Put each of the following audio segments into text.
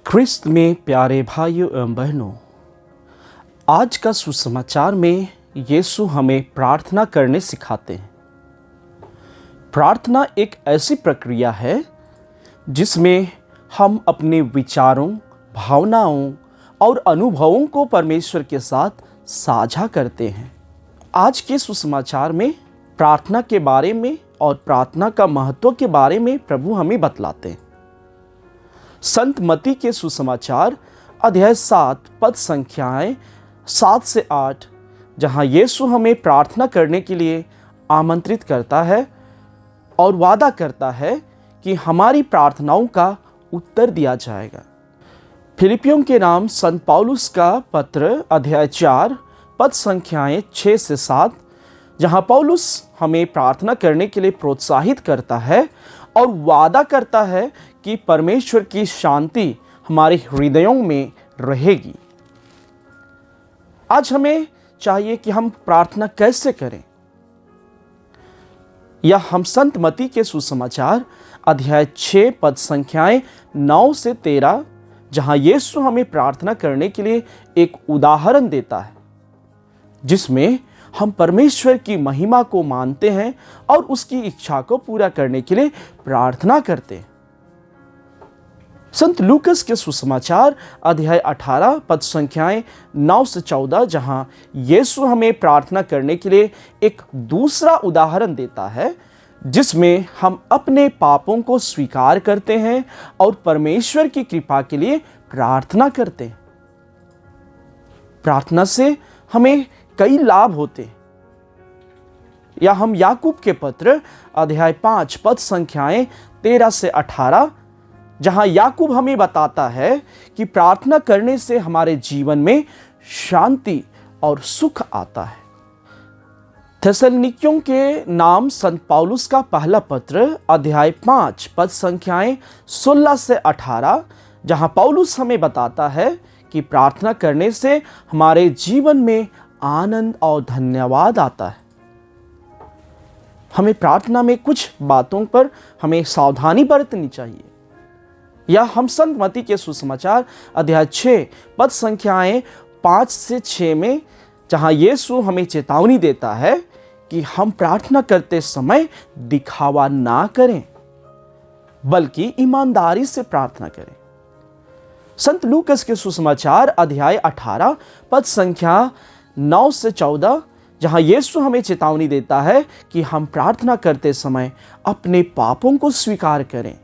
ख्रिस्त में प्यारे भाइयों एवं बहनों, आज का सुसमाचार में यीशु हमें प्रार्थना करने सिखाते हैं। प्रार्थना एक ऐसी प्रक्रिया है जिसमें हम अपने विचारों, भावनाओं और अनुभवों को परमेश्वर के साथ साझा करते हैं। आज के सुसमाचार में प्रार्थना के बारे में और प्रार्थना का महत्व के बारे में प्रभु हमें बतलाते हैं। संत मत्ती के सुसमाचार अध्याय 7 पद संख्याएं 7 से 8, जहां यीशु हमें प्रार्थना करने के लिए आमंत्रित करता है और वादा करता है कि हमारी प्रार्थनाओं का उत्तर दिया जाएगा। फिलिपियों के नाम संत पौलुस का पत्र अध्याय 4 पद संख्याएं 6 से 7, जहां पौलुस हमें प्रार्थना करने के लिए प्रोत्साहित करता है और वादा करता है कि परमेश्वर की शांति हमारे हृदयों में रहेगी। आज हमें चाहिए कि हम प्रार्थना कैसे करें। या हम संत मत्ती के सुसमाचार अध्याय 6 पद संख्याएं 9 से 13, जहां यीशु हमें प्रार्थना करने के लिए एक उदाहरण देता है, जिसमें हम परमेश्वर की महिमा को मानते हैं और उसकी इच्छा को पूरा करने के लिए प्रार्थना करते हैं। संत लूकस के सुसमाचार अध्याय 18 पद संख्याएं 9 से 14, जहां यीशु हमें प्रार्थना करने के लिए एक दूसरा उदाहरण देता है, जिसमें हम अपने पापों को स्वीकार करते हैं और परमेश्वर की कृपा के लिए प्रार्थना करते हैं। प्रार्थना से हमें कई लाभ होते हैं। या हम याकूब के पत्र अध्याय 5 पद संख्याएं 13 से 18, जहां याकूब हमें बताता है कि प्रार्थना करने से हमारे जीवन में शांति और सुख आता है। थेसलनिकियों के नाम संत पौलुस का पहला पत्र अध्याय 5 पद संख्याएं 16 से 18, जहां पौलुस हमें बताता है कि प्रार्थना करने से हमारे जीवन में आनंद और धन्यवाद आता है। हमें प्रार्थना में कुछ बातों पर हमें सावधानी बरतनी चाहिए। या हम संत मत्ती के सुसमाचार अध्याय 6 पद संख्याएं 5 से 6 में, जहां यीशु हमें चेतावनी देता है कि हम प्रार्थना करते समय दिखावा ना करें, बल्कि ईमानदारी से प्रार्थना करें। संत लूकस के सुसमाचार अध्याय 18 पद संख्या 9 से 14, जहां यीशु हमें चेतावनी देता है कि हम प्रार्थना करते समय अपने पापों को स्वीकार करें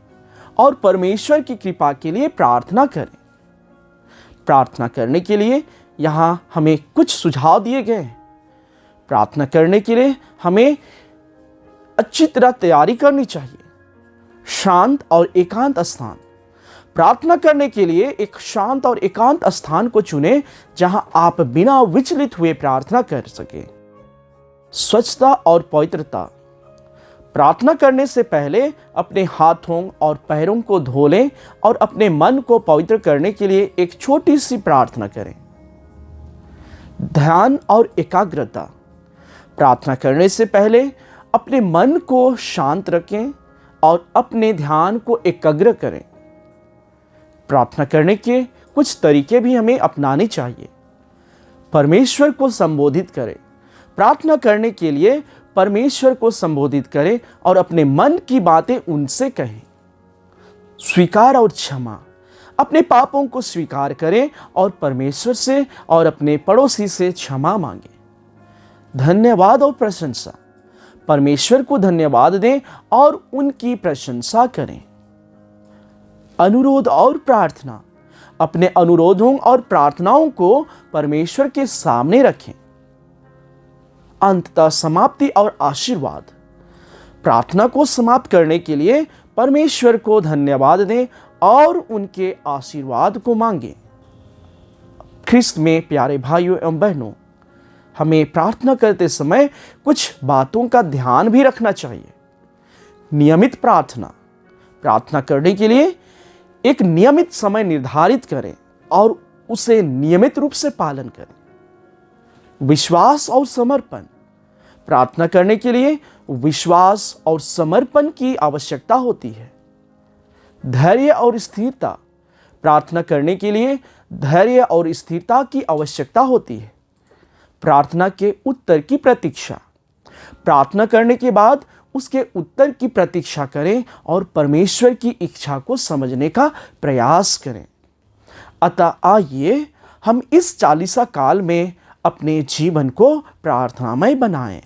और परमेश्वर की कृपा के लिए प्रार्थना करें। प्रार्थना करने के लिए यहां हमें कुछ सुझाव दिए गए हैं। प्रार्थना करने के लिए हमें अच्छी तरह तैयारी करनी चाहिए। शांत और एकांत स्थान। प्रार्थना करने के लिए एक शांत और एकांत स्थान को चुनें, जहां आप बिना विचलित हुए प्रार्थना कर सकें। स्वच्छता और पवित्रता। प्रार्थना करने से पहले अपने हाथों और पैरों को धो लें और अपने मन को पवित्र करने के लिए एक छोटी सी प्रार्थना करें। ध्यान और एकाग्रता। प्रार्थना करने से पहले अपने मन को शांत रखें और अपने ध्यान को एकाग्र करें। प्रार्थना करने के कुछ तरीके भी हमें अपनाने चाहिए। परमेश्वर को संबोधित करें। प्रार्थना करने के लिए परमेश्वर को संबोधित करें और अपने मन की बातें उनसे कहें। स्वीकार और क्षमा। अपने पापों को स्वीकार करें और परमेश्वर से और अपने पड़ोसी से क्षमा मांगें। धन्यवाद और प्रशंसा। परमेश्वर को धन्यवाद दें और उनकी प्रशंसा करें। अनुरोध और प्रार्थना। अपने अनुरोधों और प्रार्थनाओं को परमेश्वर के सामने रखें। अंततः समाप्ति और आशीर्वाद। प्रार्थना को समाप्त करने के लिए परमेश्वर को धन्यवाद दें और उनके आशीर्वाद को मांगें। ख्रिस्त में प्यारे भाइयों एवं बहनों, हमें प्रार्थना करते समय कुछ बातों का ध्यान भी रखना चाहिए। नियमित प्रार्थना। प्रार्थना करने के लिए एक नियमित समय निर्धारित करें और उसे नियमित रूप से पालन करें। विश्वास और समर्पण। प्रार्थना करने के लिए विश्वास और समर्पण की आवश्यकता होती है। धैर्य और स्थिरता। प्रार्थना करने के लिए धैर्य और स्थिरता की आवश्यकता होती है। प्रार्थना के उत्तर की प्रतीक्षा। प्रार्थना करने के बाद उसके उत्तर की प्रतीक्षा करें और परमेश्वर की इच्छा को समझने का प्रयास करें। अतः आइए हम इस चालीसा काल में अपने जीवन को प्रार्थनामय बनाएं।